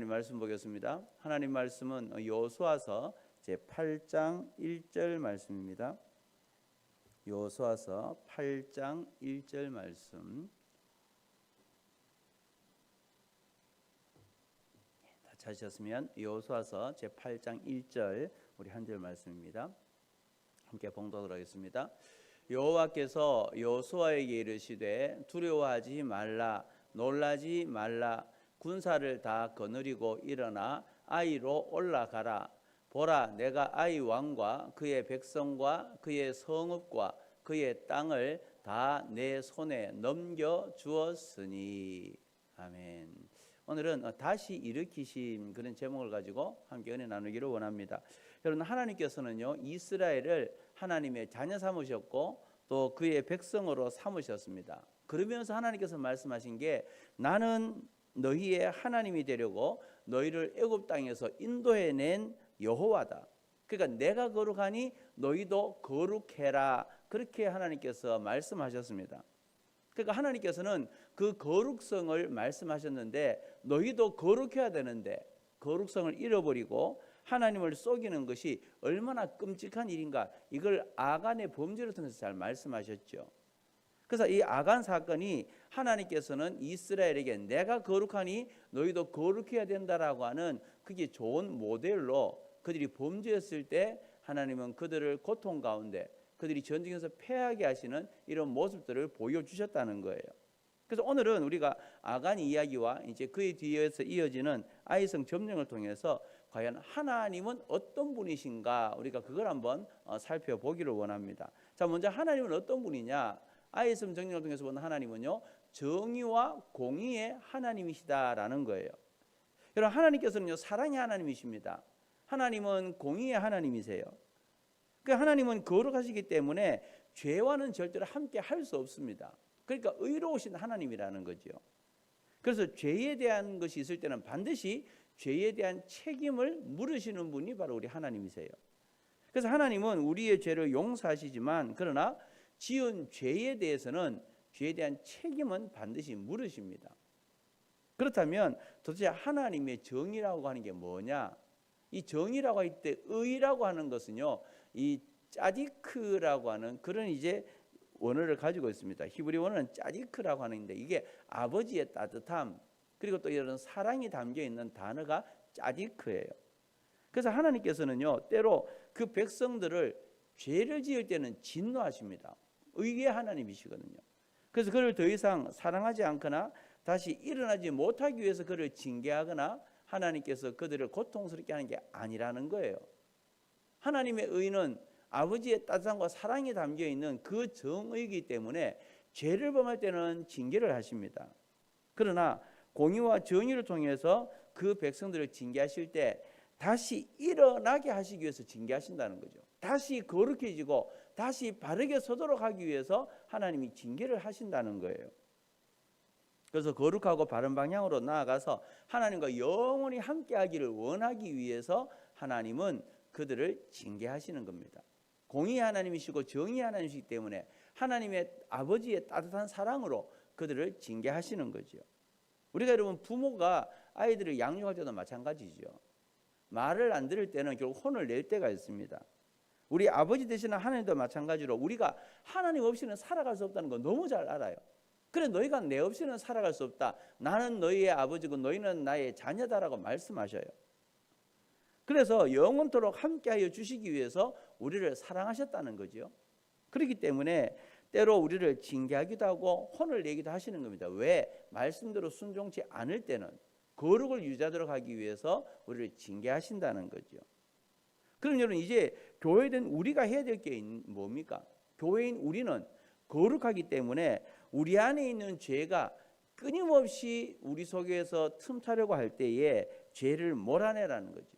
하나님 말씀 보겠습니다. 하나님 말씀은 여호수아서 제8장 1절 말씀입니다. 여호수아서 8장 1절 말씀. 다 찾으셨으면 여호수아서 제8장 1절 우리 한 절 말씀입니다. 함께 봉독하도록 하겠습니다. 여호와께서 여호수아에게 이르시되 두려워하지 말라, 놀라지 말라. 군사를 다 거느리고 일어나 아이로 올라가라. 보라, 내가 아이 왕과 그의 백성과 그의 성읍과 그의 땅을 다 내 손에 넘겨 주었으니. 아멘. 오늘은 다시 일으키심, 그런 제목을 가지고 함께 은혜 나누기를 원합니다. 여러분, 하나님께서는요, 이스라엘을 하나님의 자녀 삼으셨고 또 그의 백성으로 삼으셨습니다. 그러면서 하나님께서 말씀하신 게, 나는 너희의 하나님이 되려고 너희를 애굽 땅에서 인도해낸 여호와다. 그러니까 내가 거룩하니 너희도 거룩해라. 그렇게 하나님께서 말씀하셨습니다. 그러니까 하나님께서는 그 거룩성을 말씀하셨는데, 너희도 거룩해야 되는데 거룩성을 잃어버리고 하나님을 속이는 것이 얼마나 끔찍한 일인가, 이걸 아간의 범죄를 통해서 잘 말씀하셨죠. 그래서 이 아간 사건이 하나님께서는 이스라엘에게 내가 거룩하니 너희도 거룩해야 된다라고 하는, 그게 좋은 모델로, 그들이 범죄했을 때 하나님은 그들을 고통 가운데, 그들이 전쟁에서 패하게 하시는 이런 모습들을 보여주셨다는 거예요. 그래서 오늘은 우리가 아간 이야기와 이제 그의 뒤에서 이어지는 아이성 점령을 통해서 과연 하나님은 어떤 분이신가, 우리가 그걸 한번 살펴보기를 원합니다. 자, 먼저 하나님은 어떤 분이냐? 아이성 점령을 통해서 보는 하나님은요, 정의와 공의의 하나님이시다라는 거예요. 여러분, 하나님께서는요, 사랑의 하나님이십니다. 하나님은 공의의 하나님이세요. 그 하나님은 거룩하시기 때문에 죄와는 절대로 함께 할 수 없습니다. 그러니까 의로우신 하나님이라는 거죠. 그래서 죄에 대한 것이 있을 때는 반드시 죄에 대한 책임을 물으시는 분이 바로 우리 하나님이세요. 그래서 하나님은 우리의 죄를 용서하시지만, 그러나 지은 죄에 대해서는, 죄에 대한 책임은 반드시 물으십니다. 그렇다면 도대체 하나님의 정의라고 하는 게 뭐냐? 이 정의라고 할 때 의라고 하는 것은요, 이 짜디크라고 하는 그런 이제 원어를 가지고 있습니다. 히브리 원어는 짜디크라고 하는데, 이게 아버지의 따뜻함, 그리고 또 이런 사랑이 담겨 있는 단어가 짜디크예요. 그래서 하나님께서는요, 때로 그 백성들을 죄를 지을 때는 진노하십니다. 의의 하나님이시거든요. 그래서 그를 더 이상 사랑하지 않거나 다시 일어나지 못하기 위해서 그를 징계하거나 하나님께서 그들을 고통스럽게 하는 게 아니라는 거예요. 하나님의 의는 아버지의 따뜻함과 사랑이 담겨 있는 그 정의이기 때문에 죄를 범할 때는 징계를 하십니다. 그러나 공의와 정의를 통해서 그 백성들을 징계하실 때 다시 일어나게 하시기 위해서 징계하신다는 거죠. 다시 거룩해지고 다시 바르게 서도록 하기 위해서 하나님이 징계를 하신다는 거예요. 그래서 거룩하고 바른 방향으로 나아가서 하나님과 영원히 함께하기를 원하기 위해서 하나님은 그들을 징계하시는 겁니다. 공의의 하나님이시고 정의의 하나님이시기 때문에 하나님의 아버지의 따뜻한 사랑으로 그들을 징계하시는 거죠. 우리가 여러분, 부모가 아이들을 양육할 때도 마찬가지죠. 말을 안 들을 때는 결국 혼을 낼 때가 있습니다. 우리 아버지 되시는 하나님도 마찬가지로 우리가 하나님 없이는 살아갈 수 없다는 거 너무 잘 알아요. 그래, 너희가 내 없이는 살아갈 수 없다. 나는 너희의 아버지고 너희는 나의 자녀다라고 말씀하셔요. 그래서 영원토록 함께하여 주시기 위해서 우리를 사랑하셨다는 거죠. 그렇기 때문에 때로 우리를 징계하기도 하고 혼을 내기도 하시는 겁니다. 왜? 말씀대로 순종치 않을 때는 거룩을 유지하도록 하기 위해서 우리를 징계하신다는 거죠. 그럼 여러분, 이제 교회된 우리가 해야 될 게 뭡니까? 교회인 우리는 거룩하기 때문에 우리 안에 있는 죄가 끊임없이 우리 속에서 틈타려고 할 때에 죄를 몰아내라는 거죠.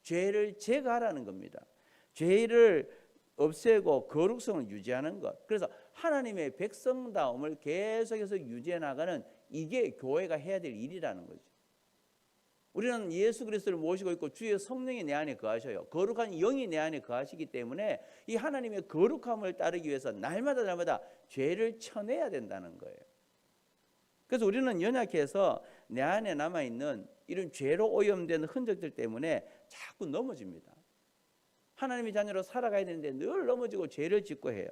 죄를 제거하라는 겁니다. 죄를 없애고 거룩성을 유지하는 것. 그래서 하나님의 백성다움을 계속해서 유지해 나가는, 이게 교회가 해야 될 일이라는 거죠. 우리는 예수 그리스도를 모시고 있고 주의 성령이 내 안에 거하셔요. 거룩한 영이 내 안에 거하시기 때문에 이 하나님의 거룩함을 따르기 위해서 날마다 죄를 쳐내야 된다는 거예요. 그래서 우리는 연약해서 내 안에 남아있는 이런 죄로 오염된 흔적들 때문에 자꾸 넘어집니다. 하나님의 자녀로 살아가야 되는데 늘 넘어지고 죄를 짓고 해요.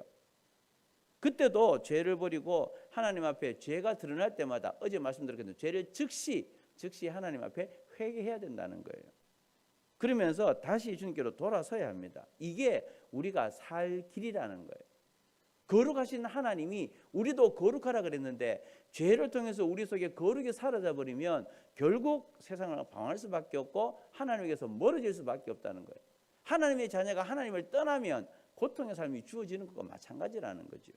그때도 죄를 버리고 하나님 앞에 죄가 드러날 때마다 어제 말씀드렸겠지만 죄를 즉시 하나님 앞에 회개해야 된다는 거예요. 그러면서 다시 주님께로 돌아서야 합니다. 이게 우리가 살 길이라는 거예요. 거룩하신 하나님이 우리도 거룩하라 그랬는데 죄를 통해서 우리 속에 거룩이 사라져 버리면 결국 세상을 방황할 수밖에 없고 하나님에게서 멀어질 수밖에 없다는 거예요. 하나님의 자녀가 하나님을 떠나면 고통의 삶이 주어지는 것과 마찬가지라는 거죠.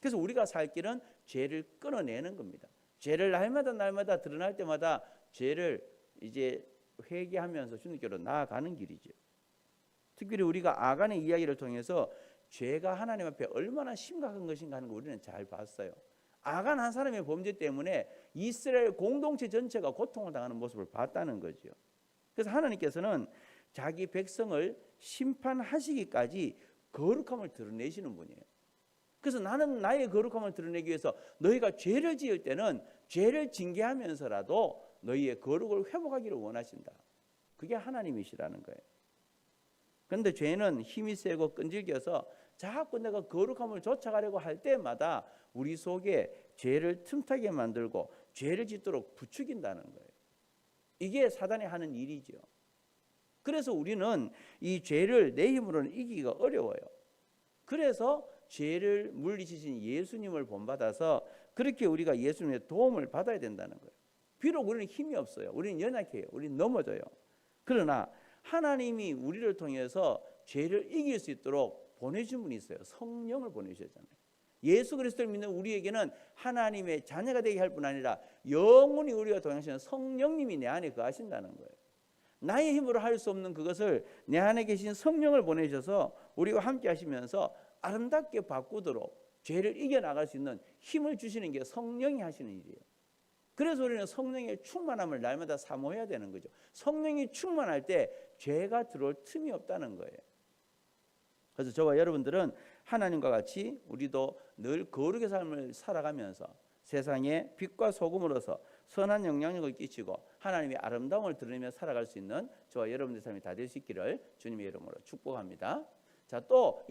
그래서 우리가 살 길은 죄를 끊어내는 겁니다. 죄를 날마다 드러날 때마다 죄를 이제 회개하면서 주님께로 나아가는 길이죠. 특별히 우리가 아간의 이야기를 통해서 죄가 하나님 앞에 얼마나 심각한 것인가 하는 걸 우리는 잘 봤어요. 아간 한 사람의 범죄 때문에 이스라엘 공동체 전체가 고통을 당하는 모습을 봤다는 거죠. 그래서 하나님께서는 자기 백성을 심판하시기까지 거룩함을 드러내시는 분이에요. 그래서 나는 나의 거룩함을 드러내기 위해서 너희가 죄를 지을 때는 죄를 징계하면서라도 너희의 거룩을 회복하기를 원하신다. 그게 하나님이시라는 거예요. 그런데 죄는 힘이 세고 끈질겨서 자꾸 내가 거룩함을 쫓아가려고 할 때마다 우리 속에 죄를 틈타게 만들고 죄를 짓도록 부추긴다는 거예요. 이게 사단이 하는 일이죠. 그래서 우리는 이 죄를 내 힘으로는 이기기가 어려워요. 그래서 죄를 물리치신 예수님을 본받아서 그렇게 우리가 예수님의 도움을 받아야 된다는 거예요. 비록 우리는 힘이 없어요. 우리는 연약해요. 우리는 넘어져요. 그러나 하나님이 우리를 통해서 죄를 이길 수 있도록 보내주신 분이 있어요. 성령을 보내주셨잖아요. 예수 그리스도를 믿는 우리에게는 하나님의 자녀가 되게 할 뿐 아니라 영원히 우리와 동행하시는 성령님이 내 안에 거하신다는 거예요. 나의 힘으로 할 수 없는 그것을 내 안에 계신 성령을 보내셔서 우리와 함께 하시면서 아름답게 바꾸도록 죄를 이겨나갈 수 있는 힘을 주시는 게 성령이 하시는 일이에요. 그래서 우리는 성령의 충만함을 날마다 사모해야 되는 거죠. 성령이 충만할 때 죄가 들어올 틈이 없다는 거예요. 그래서 저와 여러분들은 하나님과 같이 우리도 늘 거룩의 삶을 살아가면서 세상에 빛과 소금으로서 선한 영향력을 끼치고 하나님의 아름다움을 드러내며 살아갈 수 있는 저와 여러분들의 삶이 다 될 수 있기를 주님의 이름으로 축복합니다. 자, 또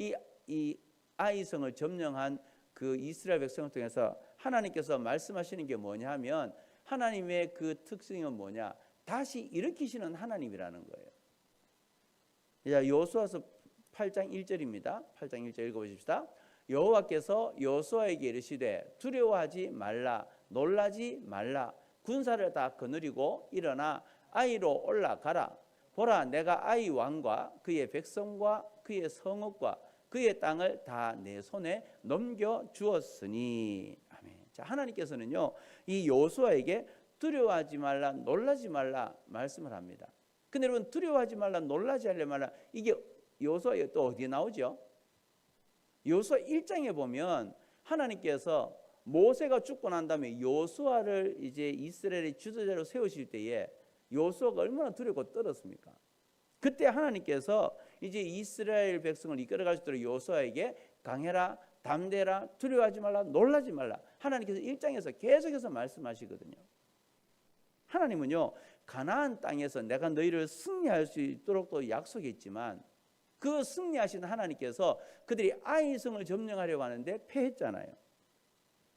이 아이성을 점령한 그 이스라엘 백성을 통해서 하나님께서 말씀하시는 게 뭐냐 하면 하나님의 그 특징은 뭐냐? 다시 일으키시는 하나님이라는 거예요. 자, 여호수아서 8장 1절입니다. 8장 1절 읽어보십시다. 여호와께서 여호수아에게 이르시되 두려워하지 말라 놀라지 말라 군사를 다 거느리고 일어나 아이로 올라가라. 보라 내가 아이 왕과 그의 백성과 그의 성읍과 그의 땅을 다 내 손에 넘겨주었으니. 아멘. 자, 하나님께서는요 이 여호수아에게 두려워하지 말라 놀라지 말라 말씀을 합니다. 근데 여러분 두려워하지 말라 놀라지 말라 이게 여호수아에 또 어디에 나오죠? 여호수아 1장에 보면 하나님께서 모세가 죽고 난 다음에 여호수아를 이제 이스라엘의 지도자로 세우실 때에 여호수아가 얼마나 두렵고 떨었습니까? 그때 하나님께서 이제 이스라엘 백성을 이끌어 갈 수 있도록 여호수아에게 강해라 담대라 두려워하지 말라 놀라지 말라 하나님께서 1장에서 계속해서 말씀하시거든요. 하나님은요 가나안 땅에서 내가 너희를 승리할 수 있도록 또 약속했지만 그 승리하신 하나님께서 그들이 아이성을 점령하려고 하는데 패했잖아요.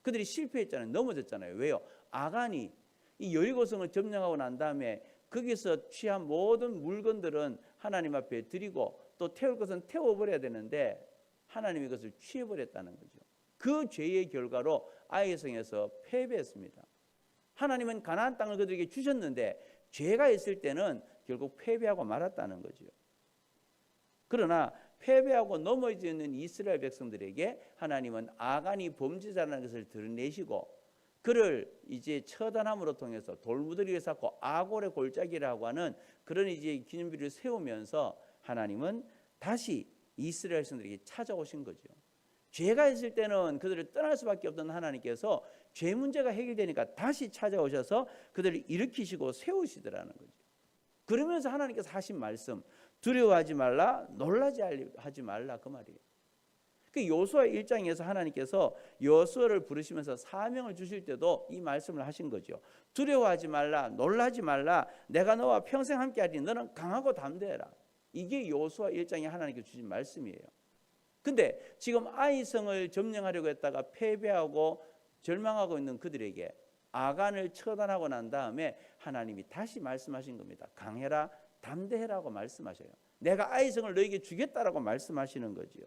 그들이 실패했잖아요. 넘어졌잖아요. 왜요? 아간이 이 여리고성을 점령하고 난 다음에 거기서 취한 모든 물건들은 하나님 앞에 드리고 또 태울 것은 태워버려야 되는데 하나님이 그것을 취해버렸다는 거죠. 그 죄의 결과로 아이성에서 패배했습니다. 하나님은 가나안 땅을 그들에게 주셨는데 죄가 있을 때는 결국 패배하고 말았다는 거죠. 그러나 패배하고 넘어져 있는 이스라엘 백성들에게 하나님은 아간이 범죄자라는 것을 드러내시고 그를 이제 처단함으로 통해서 돌무더기를 쌓고 아골의 골짜기라고 하는 그런 이제 기념비를 세우면서 하나님은 다시 이스라엘 백성들에게 찾아오신 거죠. 죄가 있을 때는 그들을 떠날 수밖에 없던 하나님께서 죄 문제가 해결되니까 다시 찾아오셔서 그들을 일으키시고 세우시더라는 거죠. 그러면서 하나님께서 하신 말씀 두려워하지 말라 놀라지 하지 말라 그 말이에요. 그 여호수아 1장에서 하나님께서 여호수아를 부르시면서 사명을 주실 때도 이 말씀을 하신 거죠. 두려워하지 말라, 놀라지 말라, 내가 너와 평생 함께하리니 너는 강하고 담대해라. 이게 여호수아 1장에 하나님께 주신 말씀이에요. 근데 지금 아이성을 점령하려고 했다가 패배하고 절망하고 있는 그들에게 아간을 처단하고 난 다음에 하나님이 다시 말씀하신 겁니다. 강해라, 담대해라고 말씀하셔요. 내가 아이성을 너에게 주겠다라고 말씀하시는 거지요.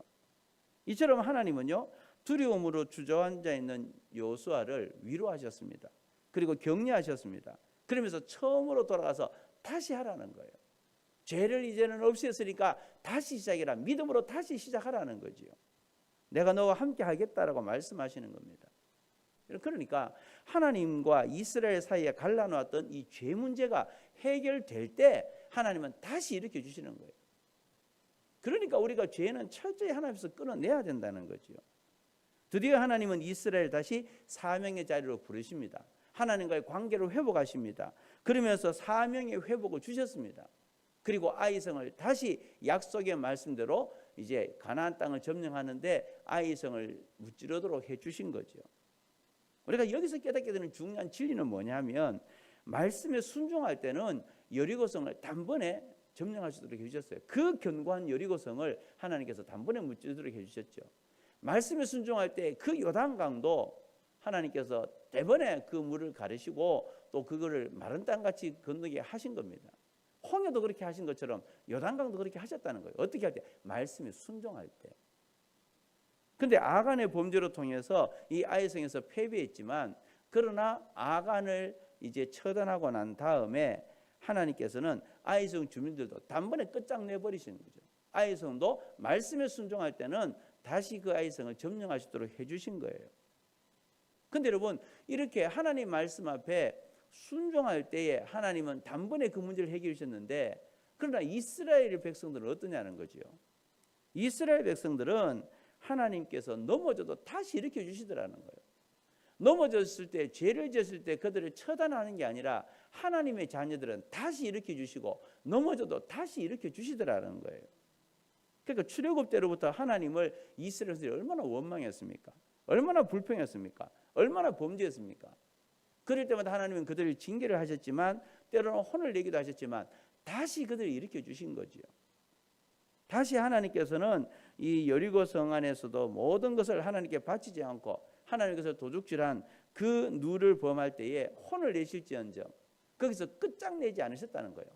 이처럼 하나님은요, 두려움으로 주저앉아 있는 여호수아를 위로하셨습니다. 그리고 격려하셨습니다. 그러면서 처음으로 돌아가서 다시 하라는 거예요. 죄를 이제는 없애었으니까 다시 시작해라. 믿음으로 다시 시작하라는 거지요. 내가 너와 함께 하겠다라고 말씀하시는 겁니다. 그러니까 하나님과 이스라엘 사이에 갈라놓았던 이 죄 문제가 해결될 때 하나님은 다시 일으켜 주시는 거예요. 그러니까 우리가 죄는 철저히 하나님께서 끊어내야 된다는 거죠. 드디어 하나님은 이스라엘 다시 사명의 자리로 부르십니다. 하나님과의 관계를 회복하십니다. 그러면서 사명의 회복을 주셨습니다. 그리고 아이성을 다시 약속의 말씀대로 이제 가나안 땅을 점령하는데 아이성을 무찌르도록 해주신 거죠. 우리가 여기서 깨닫게 되는 중요한 진리는 뭐냐면 말씀에 순종할 때는 여리고성을 단번에 점령할 수 있도록 해주셨어요. 그 견고한 여리고성을 하나님께서 단번에 무찌르도록 해주셨죠. 말씀에 순종할 때 그 요단강도 하나님께서 대번에 그 물을 가르시고 또 그거를 마른 땅같이 건너게 하신 겁니다. 홍해도 그렇게 하신 것처럼 요단강도 그렇게 하셨다는 거예요. 어떻게 할 때? 말씀에 순종할 때. 근데 아간의 범죄로 통해서 이 아이성에서 패배했지만 그러나 아간을 이제 처단하고 난 다음에 하나님께서는 아이성 주민들도 단번에 끝장내버리시는 거죠. 아이성도 말씀에 순종할 때는 다시 그 아이성을 점령할 수 있도록 해주신 거예요. 근데 여러분 이렇게 하나님 말씀 앞에 순종할 때에 하나님은 단번에 그 문제를 해결해 주셨는데 그러나 이스라엘 백성들은 어떠냐는 거죠. 이스라엘 백성들은 하나님께서 넘어져도 다시 일으켜 주시더라는 거예요. 넘어졌을 때 죄를 지었을 때 그들을 처단하는 게 아니라 하나님의 자녀들은 다시 일으켜 주시고 넘어져도 다시 일으켜 주시더라는 거예요. 그러니까 출애굽 때로부터 하나님을 이스라엘이 얼마나 원망했습니까? 얼마나 불평했습니까? 얼마나 범죄했습니까? 그럴 때마다 하나님은 그들을 징계를 하셨지만 때로는 혼을 내기도 하셨지만 다시 그들을 일으켜 주신 거지요. 다시 하나님께서는 이 여리고성 안에서도 모든 것을 하나님께 바치지 않고 하나님께서 도둑질한 그 누를 범할 때에 혼을 내실지언정 거기서 끝장내지 않으셨다는 거예요.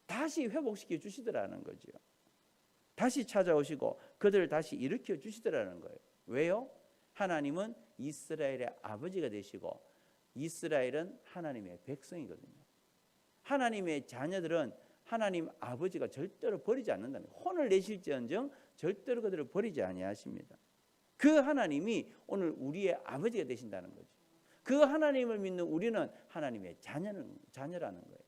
다시 회복시켜 주시더라는 거지요. 다시 찾아오시고 그들을 다시 일으켜 주시더라는 거예요. 왜요? 하나님은 이스라엘의 아버지가 되시고 이스라엘은 하나님의 백성이거든요. 하나님의 자녀들은 하나님 아버지가 절대로 버리지 않는다는 거예요. 혼을 내실지언정 절대로 그들을 버리지 아니하십니다. 그 하나님이 오늘 우리의 아버지가 되신다는 거죠. 그 하나님을 믿는 우리는 하나님의 자녀라는 거예요.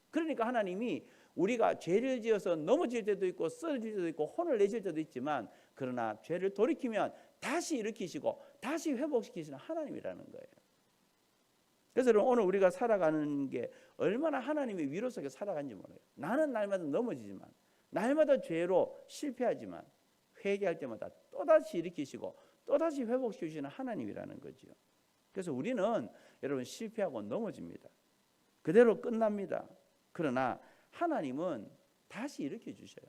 그러니까 하나님이 우리가 죄를 지어서 넘어질 때도 있고 쓰러질 때도 있고 혼을 내실 때도 있지만 그러나 죄를 돌이키면 다시 일으키시고 다시 회복시키시는 하나님이라는 거예요. 그래서 여러분 오늘 우리가 살아가는 게 얼마나 하나님의 위로 속에 살아가는지 몰라요. 나는 날마다 넘어지지만 날마다 죄로 실패하지만 회개할 때마다 또다시 일으키시고 또다시 회복시키시는 하나님이라는 거죠. 그래서 우리는 여러분 실패하고 넘어집니다. 그대로 끝납니다. 그러나 하나님은 다시 일으켜 주셔요.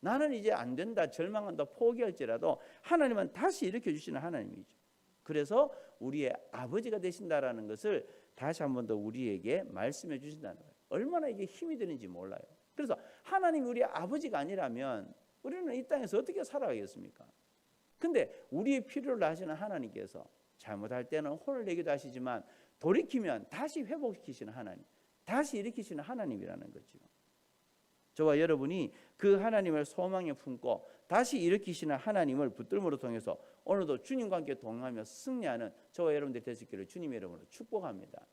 나는 이제 안 된다, 절망한다, 포기할지라도 하나님은 다시 일으켜 주시는 하나님이죠. 그래서 우리의 아버지가 되신다라는 것을 다시 한 번 더 우리에게 말씀해 주신다는 거예요. 얼마나 이게 힘이 되는지 몰라요. 그래서 하나님이 우리의 아버지가 아니라면 우리는 이 땅에서 어떻게 살아가겠습니까? 근데 우리의 필요를 하시는 하나님께서 잘못할 때는 혼을 내기도 하시지만 돌이키면 다시 회복시키시는 하나님, 다시 일으키시는 하나님이라는 거죠. 저와 여러분이 그 하나님을 소망에 품고 다시 일으키시는 하나님을 붙들므로 통해서 오늘도 주님과 함께 동행하며 승리하는 저와 여러분들 되시기를 주님의 이름으로 축복합니다.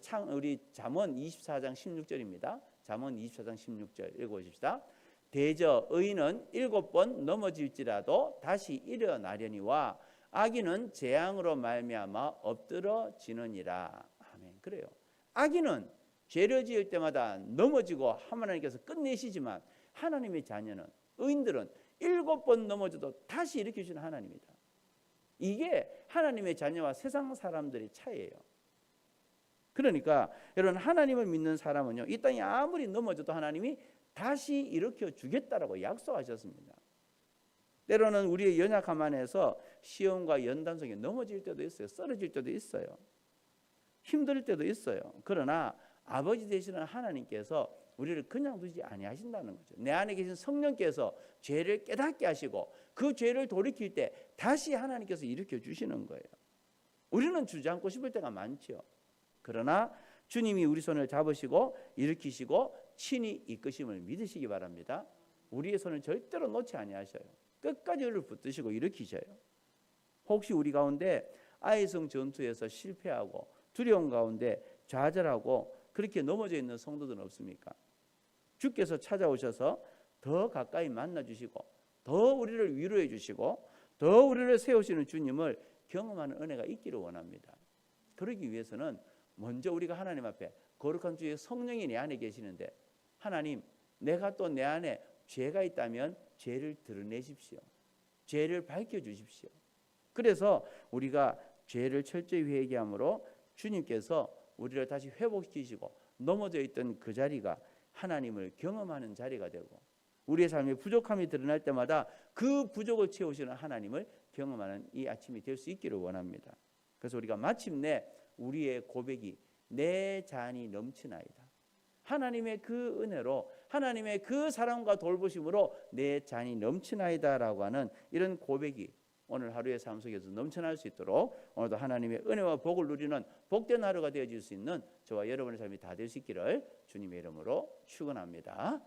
자, 우리 잠언 24장 16절입니다. 잠언 24장 16절 읽어보십시다. 대저 의인은 7번 넘어질지라도 다시 일어나려니와 악인은 재앙으로 말미암아 엎드러지느니라. 아멘. 그래요. 악인은 죄를 지을 때마다 넘어지고 하나님께서 끝내시지만 하나님의 자녀는 의인들은 7번 넘어져도 다시 일으켜주는 하나님이다. 이게 하나님의 자녀와 세상 사람들의 차이예요. 그러니까 여러분, 하나님을 믿는 사람은요, 이 땅이 아무리 넘어져도 하나님이 다시 일으켜 주겠다라고 약속하셨습니다. 때로는 우리의 연약함 안에서 시험과 연단 속에 넘어질 때도 있어요. 쓰러질 때도 있어요. 힘들 때도 있어요. 그러나 아버지 되시는 하나님께서 우리를 그냥 두지 아니하신다는 거죠. 내 안에 계신 성령께서 죄를 깨닫게 하시고 그 죄를 돌이킬 때 다시 하나님께서 일으켜 주시는 거예요. 우리는 주저앉고 싶을 때가 많죠. 그러나 주님이 우리 손을 잡으시고 일으키시고 친히 이끄심을 믿으시기 바랍니다. 우리의 손을 절대로 놓지 아니하셔요. 끝까지 우리를 붙드시고 일으키셔요. 혹시 우리 가운데 아이성 전투에서 실패하고 두려움 가운데 좌절하고 그렇게 넘어져 있는 성도들은 없습니까? 주께서 찾아오셔서 더 가까이 만나주시고 더 우리를 위로해 주시고 더 우리를 세우시는 주님을 경험하는 은혜가 있기를 원합니다. 그러기 위해서는 먼저 우리가 하나님 앞에 거룩한 주의 성령이 내 안에 계시는데, 하나님, 내가 또 내 안에 죄가 있다면 죄를 드러내십시오. 죄를 밝혀주십시오. 그래서 우리가 죄를 철저히 회개함으로 주님께서 우리를 다시 회복시키시고 넘어져 있던 그 자리가 하나님을 경험하는 자리가 되고, 우리의 삶의 부족함이 드러날 때마다 그 부족을 채우시는 하나님을 경험하는 이 아침이 될 수 있기를 원합니다. 그래서 우리가 마침내 우리의 고백이 내 잔이 넘치나이다, 하나님의 그 은혜로, 하나님의 그 사랑과 돌보심으로 내 잔이 넘치나이다라고 하는 이런 고백이 오늘 하루의 삶 속에서 넘쳐날 수 있도록 오늘도 하나님의 은혜와 복을 누리는 복된 하루가 되어질 수 있는 저와 여러분의 삶이 다 될 수 있기를 주님의 이름으로 축원합니다.